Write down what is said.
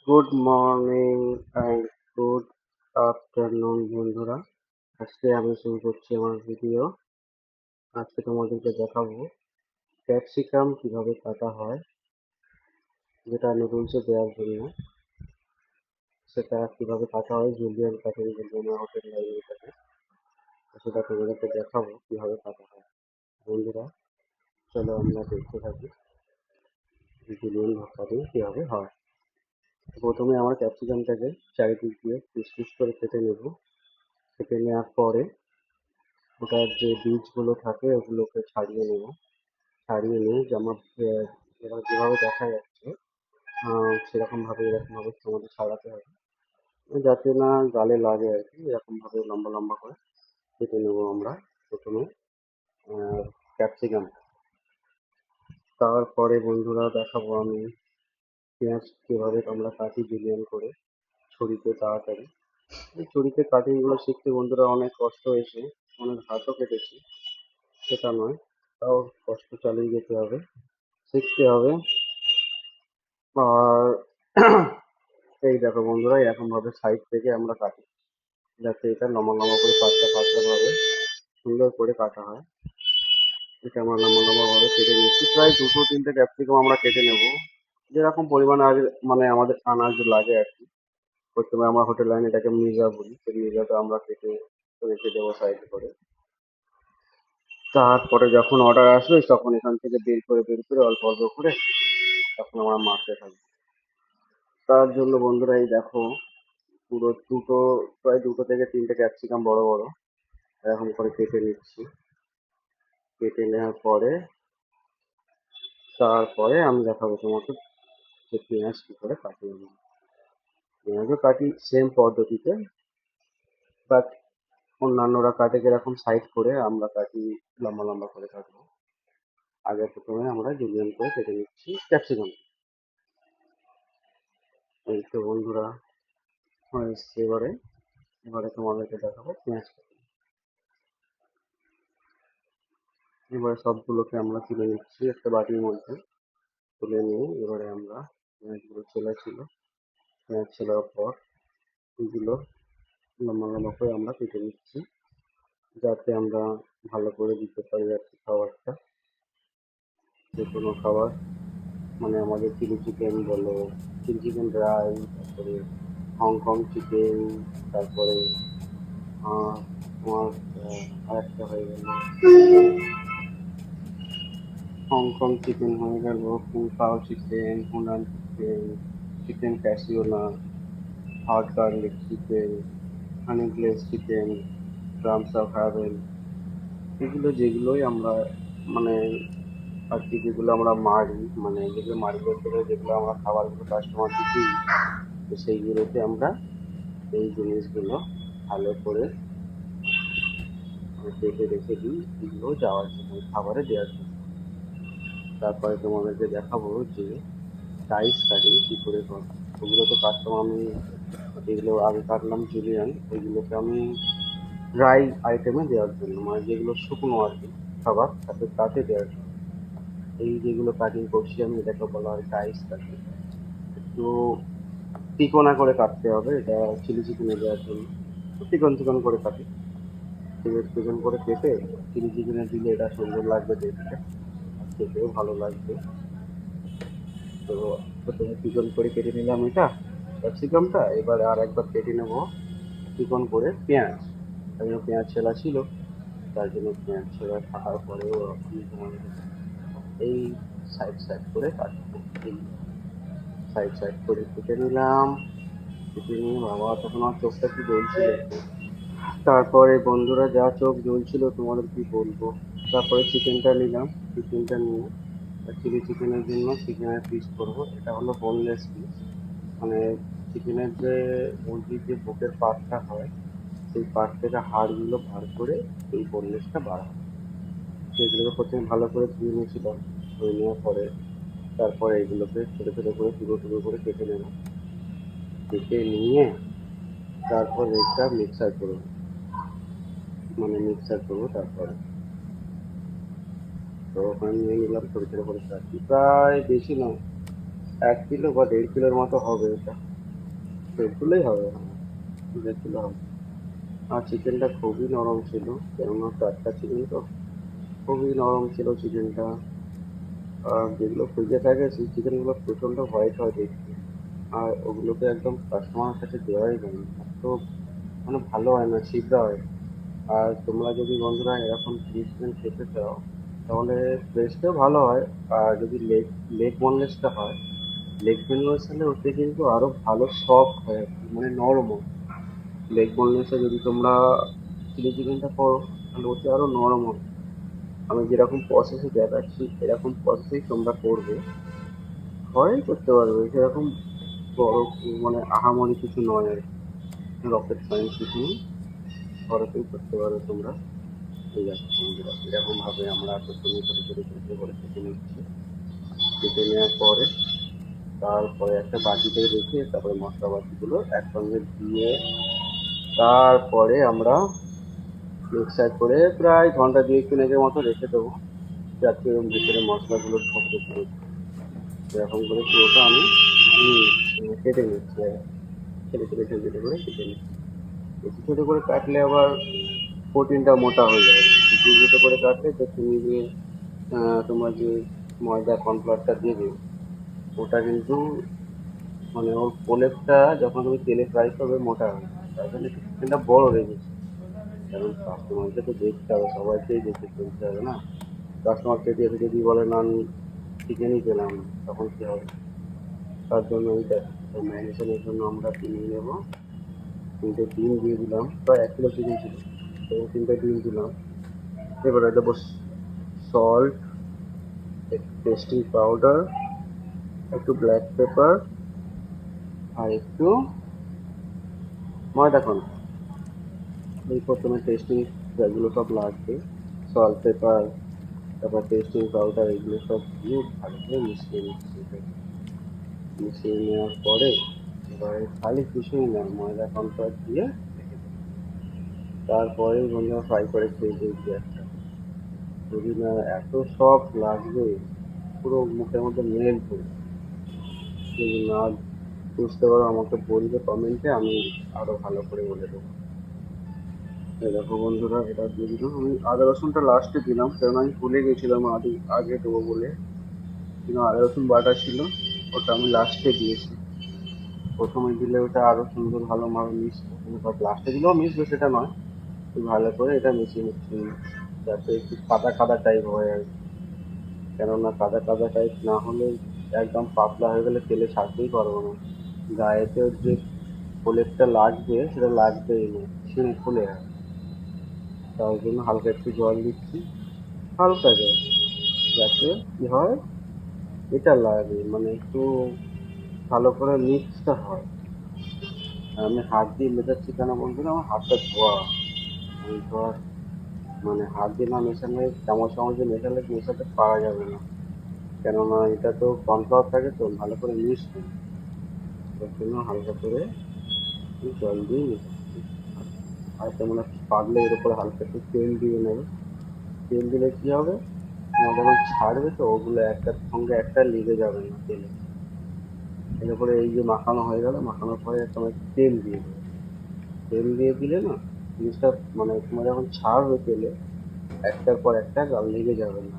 Good morning and good afternoon বন্ধুরা। আজকে আমি শুরু করছি আমার ভিডিও। আজকে তোমাদেরকে দেখাবো ক্যাপসিকাম কিভাবে কাটা হয়, যেটা নুডলসে দেওয়ার জন্য। সেটা কিভাবে কাটা হয় জুলিয়ান কাটিং বলবো আমার হোটেল লাইনে থাকে। সেটা তোমাদেরকে দেখাবো কিভাবে কাটা হয়। বন্ধুরা, চলো আমরা দেখতে থাকি জুলিয়ান কাটিং কিভাবে হয়। প্রথমে আমার ক্যাপসিকামটাকে চারিদিক দিয়ে পিস পিস করে কেটে নেব। কেটে নেওয়ার পরে ওটার যে বীজগুলো থাকে ওগুলোকে ছাড়িয়ে নেব। ছাড়িয়ে নিয়ে এবার যেভাবে দেখা যাচ্ছে সেরকমভাবে এরকমভাবে তোমাদের ছাড়াতে হবে, যাতে না গালে লাগে আর কি। এরকমভাবে লম্বা লম্বা করে কেটে নেবো আমরা প্রথমে ক্যাপসিকাম। তারপরে বন্ধুরা দেখাবো আমি পেঁয়াজ কীভাবে আমরা কাটি জুলিয়ান করে ছুরিতে তাড়াতাড়ি। এই ছুরিতে কাটিংগুলো শিখতে বন্ধুরা অনেক কষ্ট হয়েছে, অনেক হাতও কেটেছি, সেটা নয়, তাও কষ্ট চালিয়ে যেতে হবে, শিখতে হবে। আর এই দেখো বন্ধুরা, এরকম ভাবে সাইড থেকে আমরা কাটি, যাতে এটা লম্বা লম্বা করে পাতলা পাতলা ভাবে সুন্দর করে কাটা হয়। এটা আমরা লম্বা লম্বা ভাবে কেটে নিচ্ছি, প্রায় দুটো তিনটে ক্যাপসিকাম আমরা কেটে নেব, যেরকম পরিমাণে আগে মানে আমাদের আনাজ লাগে আর কি। প্রথমে আমরা হোটেল লাইনে এটাকে মির্জা বলি, সেই মির্জাটা আমরা কেটে রেখে দেবো সাইড করে। তারপরে যখন অর্ডার আসবে তখন এখান থেকে বের করে অল্প অল্প করে তখন আমরা মারতে থাকবো। তার জন্য বন্ধুরা এই দেখো, পুরো প্রায় দুটো থেকে তিনটে ক্যাপসিকাম বড় বড় এরকম করে কেটে নিচ্ছি। কেটে নেওয়ার পরে তারপরে আমি দেখাবো তোমাকে যে পেঁয়াজ কি করে কাটিয়ে নেব। পেঁয়াজও কাটি সেম পদ্ধতিতে, বাট অন্যান্যরা কাটে যেরকম সাইড করে, আমরা কাটি লম্বা লম্বা করে কাটবো। আগে প্রথমে আমরা জুলিয়ান করে কেটে নিচ্ছি ক্যাপসিকাম। এই তো বন্ধুরা হয়ে এসছে। এবারে এবারে তোমাদেরকে দেখাবো পেঁয়াজ কাটা। এবারে সবগুলোকে আমরা তুলে নিচ্ছি একটা বাটির মধ্যে। তুলে নিয়ে এবারে আমরা পেঁয়াজগুলো পেঁয়াজ ছেলার পর এগুলো লম্বা লম্বা করে আমরা কেটে নিচ্ছি, যাতে আমরা ভালো করে দিতে পারি আর কি খাবারটা। যে কোনো খাবার মানে আমাদের চিলি চিকেন বলো, চিলি চিকেন ড্রাই, তারপরে হংকং চিকেন, তারপরে তোমার আরেকটা হয়ে গেল হংকং চিকেন, হয়ে গেল পুলকাও চিকেন, হুনান চিকেন, চিকেন ক্যাসিওলা, hot garlic chicken, honey glaze chicken, drums of heaven. এগুলো যেগুলোই আমরা মানে আর কি, যেগুলো আমরা মারি, মানে যেগুলো মারি বলতে গেলে যেগুলো আমরা খাবারগুলো কাস্টমারকে দিই, তো সেইগুলোতে আমরা এই জিনিসগুলো ভালো করে কেটে রেখে দিই, এগুলো যাওয়ার জন্য খাবারে দেওয়ার জন্য। তারপরে তোমাদেরকে দেখাবো যে রাইস কাটিং কি করে করে। ওগুলো তো কাটতাম আমি, যেগুলো আগে কাটলাম জুলিয়ান, ওইগুলোকে আমি ড্রাই আইটেমে দেওয়ার জন্য, মানে যেগুলো শুকনো আর কি খাবার তাতে তাতে দেওয়ার জন্য। এই যেগুলো কাটিং করছি আমি এটাকে বলা হয় রাইস কাটিং। একটু তিকোনা করে কাটতে হবে, এটা চিলি চিকেনে দেওয়ার জন্য। চিকন চিকন করে কাটি, চিকন চিকন করে কেটে চিলি চিকেনে দিলে এটা সুন্দর লাগবে দেখতে, আর খেতেও ভালো লাগবে। তো প্রথমে চিকন করে কেটে নিলাম এটা ক্যাপসিকামটা। এবার আর একবার কেটে নেব চিকন করে পেঁয়াজ। তার জন্য পেঁয়াজ ছেলা ছিল, তার জন্য পেঁয়াজ ছেলা থাকার পরেও আমি তোমাদের এই সাইড সাইড করে কাটবো। এই সাইড সাইড করে কেটে নিলাম। কেটে নিয়ে বাবা, তখন আমার চোখটা কি জ্বলছিল একটু। তারপরে বন্ধুরা যা চোখ জ্বলছিল তোমাদের কি বলবো। তারপরে চিকেনটা নিলাম, চিকেনটা নিয়ে চিলি চিকেনের জন্য চিকেনের পিস করবো। এটা হলো বোনলেস পিস, মানে চিকেনের যে মুরগির যে বুকের পার্টটা হয়, সেই পার্ট থেকে হাড়গুলো বার করে এই বোনলেসটা বার হয়। সেগুলোকে প্রথমে ভালো করে ধুয়ে নিয়েছিলাম। ধুয়ে নেওয়ার পরে তারপরে এগুলোকে ছোটো ছোটো করে টুকরো টুকরো করে কেটে নেব। কেটে নিয়ে তারপর এটা মিক্সার করবো। তারপরে তো ওখানে নিয়ে নিলাম ছোটো ছোটো করে কাটি, প্রায় বেশি নয়, 1 কিলো বা 1.5 কিলোর মতো হবে এটা। এগুলোই হবে, হ্যাঁ, যেগুলো হবে। আর চিকেনটা খুবই নরম ছিল, কেননা টাটকা চিকেন তো, খুবই নরম ছিল চিকেনটা। আর যেগুলো ফ্রিজে থাকে সেই চিকেনগুলো প্রচণ্ড হোয়াইট হয় দেখতে। আর ওগুলোকে একদম কাস্টমারের কাছে দেওয়াই যায় না, এত মানে ভালো হয় না, ছিবড়া হয়। আর তোমরা যদি বন্ধুরা এরকম চিলি চিকেন খেতে চাও, তাহলে ফ্রেশটাও ভালো হয়। আর যদি লেগ লেগ বোনলেসটা হয়, লেগ বোনলেস হলে ওতে কিন্তু আরো ভালো সফট হয় আর কি, মানে নরম হয়। লেগ বোনলেসে যদি তোমরা চিলি চিকেনটা করো, তাহলে ওতে আরো নরম হবে। আমি যেরকম প্রসেসে দেখাচ্ছি এরকম প্রসেসেই তোমরা করবে, হয় করতে পারবে সেরকম বড়, মানে আহামরি কিছু নয় আর কি, রকেট সায়েন্স কিছু নেই, ঘরেতেই করতে পারো তোমরা। এই দেখো বন্ধুরা, এরকম ভাবে আমরা প্রথমে ছোটো ছোটো ছোটো করে কেটে নিচ্ছি। কেটে নেওয়ার পরে তারপরে একটা বাটিতে রেখে তারপরে মশলা বাটিগুলো একসঙ্গে দিয়ে তারপরে আমরা মিক্সার করে প্রায় ঘন্টা 2-3 মতো রেখে দেবো, যাতে ওর ভিতরে মশলাগুলো ঢোকে পুরো। এরকম করে পুরোটা আমি কেটে নিচ্ছি, ছোটো ছোটো ছোটো ছোটো করে কেটে নিচ্ছি। বেশি ছোটো করে কাটলে আবার প্রোটিনটা মোটা হয়ে যাবে। ছোটো ছোটো করে কাটলে তো তুমি যে তোমার যে ময়দা কর্নফ্লাওয়ারটা দেবে, ওটা কিন্তু মানে ওর প্রলেপটা যখন তুমি তেলে ফ্রাই করবে মোটা হবে, তাই জন্য একটু চিকেনটা বড় রেখেছি। কারণ কাস্টমারকে তো দেখতে হবে, সবাইকেই দেখে চলতে হবে না। কাস্টমার খেতে এসে যদি বলে না আমি চিকেনই পেলাম না, তখন কি হবে? তার জন্য ওই দেখো ম্যারিনেশনের জন্য আমরা কিনে নেবো 3টে ডিম দিয়ে দিলাম, প্রায় 1 কিলো চিকেন ছিল তো 3টে ডিম দিলাম। এবারে দেবো সল্ট, একটু টেস্টিং পাউডার, একটু ব্ল্যাক পেপার, আর একটু ময়দা কর্ন। এই প্রথমে টেস্টিং যেগুলো সব লাগবে, সল্ট, পেপার, তারপর টেস্টিং পাউডার, এগুলো সব দিয়ে ভালো করে মিশিয়ে নিচ্ছি এটাকে। মিশিয়ে নেওয়ার পরে এবারে খালি কিছুই না, ময়দা কর্নফ্লাওয়ার দিয়ে রেখে দেবো। তারপরে বন্ধুরা ফ্রাই করে খেয়ে দেখবে একটা, যদি না এত সফট লাগবে, পুরো মুখের মধ্যে মেল্ট হয়ে যাবে। যদি না বুঝতে পারো আমাকে বলবে কমেন্টে, আমি আরো ভালো করে বলে দেবো। এই দেখো বন্ধুরা, এটা দিয়ে দিলাম আমি। আদা রসুনটা লাস্টে দিলাম, কারণ আমি ভুলে গেছিলাম আগে আগে দেবো বলে। কিন্তু আদা রসুন বাটা ছিল, ওটা আমি লাস্টে দিয়েছি। প্রথমে দিলে ওটা আরো সুন্দর ভালো ভাবে মিশবে, কিন্তু লাস্টে দিলেও মিশবে সেটা নয়। একটু ভালো করে এটা মিশিয়ে নিচ্ছি, যাতে একটু কাদা কাদা টাইপ হয় আর কি। কেননা কাদা কাদা টাইপ না হলে একদম পাতলা হয়ে গেলে তেলে ছাড়তেই পারবো না। গায়েতে যে প্রলেপটা লাগবে সেটা লাগবেই না, ছিঁড়ে খুলে যাবে। তার জন্য হালকা একটু জল দিচ্ছি, হালকা জল, যাতে কি হয়, এটা লাগে মানে একটু ভালো করে মিক্সটা হয়। আর আমি হাত দিয়ে মেশাচ্ছি কেন বন্ধুরা, আমার হাতটা ধোয়া। আমি ধোয়া মানে হাত দিয়ে না মেশালে, চামচ চামচ দিয়ে মেশালে মেশাতে পারা যাবে না, কেননা এটা তো কর্নফ্লাওয়ার থাকে তো ভালো করে মিশবে না। তার জন্য হালকা করে একটু জল দিয়ে মেশাচ্ছি। আর তেমন একটু পারলে এর উপরে হালকা একটু তেল দিয়ে নেবে। তেল দিলে কি হবে, তোমার যখন ছাড়বে তো ওগুলো একটার সঙ্গে একটা লেগে যাবে না তেলে। এর উপরে এই যে মাখানো হয়ে গেল, মাখানোর পরে তোমার একটু তেল দিয়ে দেবে। তেল দিয়ে দিলে না জিনিসটা, মানে তোমার যখন ছাড়বে তেলে একটার পর একটা লেগে যাবে না,